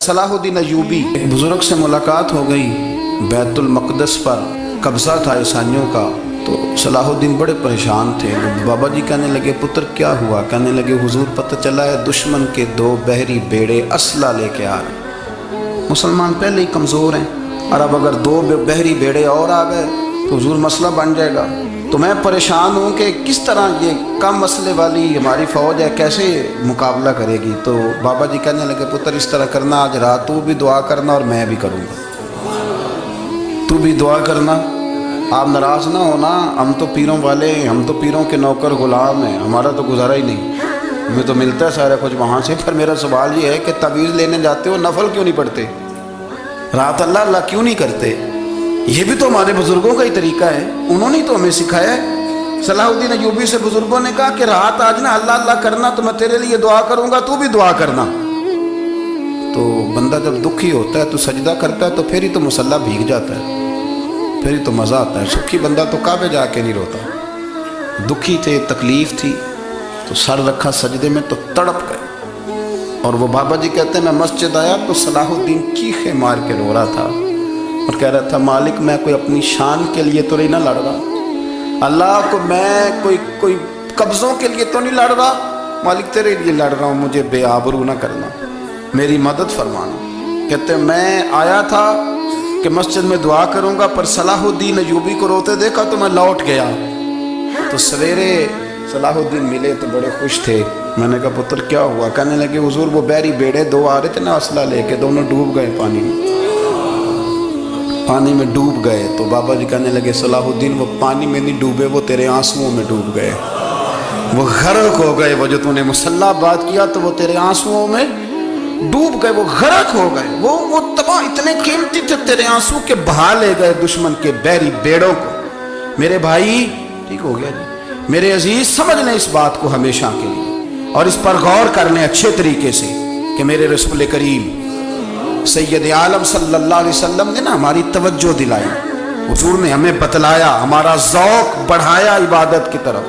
صلاح الدین ایوبی ایک بزرگ سے ملاقات ہو گئی، بیت المقدس پر قبضہ تھا عیسائیوں کا، تو صلاح الدین بڑے پریشان تھے۔ بابا جی کہنے لگے پتر کیا ہوا؟ کہنے لگے حضور پتہ چلا ہے دشمن کے 2 بحری بیڑے اسلحہ لے کے آ رہے، مسلمان پہلے ہی کمزور ہیں، اور اب اگر 2 بحری بیڑے اور آ گئے تو حضور مسئلہ بن جائے گا۔ تو میں پریشان ہوں کہ کس طرح یہ کم مسئلے والی ہماری فوج ہے کیسے مقابلہ کرے گی۔ تو بابا جی کہنے لگے پتر اس طرح کرنا، آج رات تو بھی دعا کرنا اور میں بھی کروں گا، تو بھی دعا کرنا، آپ ناراض نہ ہونا، ہم تو پیروں والے ہیں، ہم تو پیروں کے نوکر غلام ہیں، ہمارا تو گزارا ہی نہیں، ہمیں تو ملتا ہے سارا کچھ وہاں سے۔ پھر میرا سوال یہ ہے کہ تعویذ لینے جاتے ہو نفل کیوں نہیں پڑھتے، رات اللہ اللہ کیوں نہیں کرتے؟ یہ بھی تو ہمارے بزرگوں کا ہی طریقہ ہے، انہوں نے تو ہمیں سکھایا ہے۔ صلاح الدین ایوبی سے بزرگوں نے کہا کہ رات آج نا اللہ اللہ کرنا، تو میں تیرے لیے دعا کروں گا، تو بھی دعا کرنا۔ تو بندہ جب دکھی ہوتا ہے تو سجدہ کرتا ہے، تو پھر ہی تو مصلی بھیگ جاتا ہے، پھر ہی تو مزہ آتا ہے۔ سکھی بندہ تو کعبے جا کے نہیں روتا، دکھی تھے، تکلیف تھی، تو سر رکھا سجدے میں تو تڑپ گئے۔ اور وہ بابا جی کہتے ہیں میں مسجد آیا تو صلاح الدین چیخے مار کے رو رہا تھا اور کہہ رہا تھا مالک میں کوئی اپنی شان کے لیے تو نہیں نہ لڑ رہا، اللہ کو میں کوئی قبضوں کے لیے تو نہیں لڑ رہا، مالک تیرے لیے لڑ رہا ہوں، مجھے بے آبرو نہ کرنا، میری مدد فرمانا۔ کہتے ہیں میں آیا تھا کہ مسجد میں دعا کروں گا، پر صلاح الدین ایوبی کو روتے دیکھا تو میں لوٹ گیا۔ تو سویرے صلاح الدین ملے تو بڑے خوش تھے، میں نے کہا پتر کیا ہوا؟ کہنے لگے حضور وہ بحری بیڑے 2 آ رہے تھے نا اسلحہ لے کے، دونوں ڈوب گئے پانی میں ڈوب گئے۔ تو بابا جی کہنے لگے صلاح الدین وہ پانی میں نہیں ڈوبے، وہ تیرے آنسوؤں میں ڈوب گئے، وہ غرق ہو گئے، وہ جو تو نے مسلح بات کیا تو وہ تیرے آنسوؤں میں ڈوب گئے، وہ غرق ہو گئے، وہ تباہ اتنے قیمتی تھے، تیرے آنسو کے بہا لے گئے دشمن کے بحری بیڑوں کو۔ میرے بھائی ٹھیک ہو گیا جی، میرے عزیز سمجھ لیں اس بات کو ہمیشہ کے لیے، اور اس پر غور کر لیں اچھے طریقے سے کہ میرے رسول کریم سید عالم صلی اللہ علیہ وسلم نے نا ہماری توجہ دلائی، حضور نے ہمیں بتلایا، ہمارا ذوق بڑھایا عبادت کی طرف۔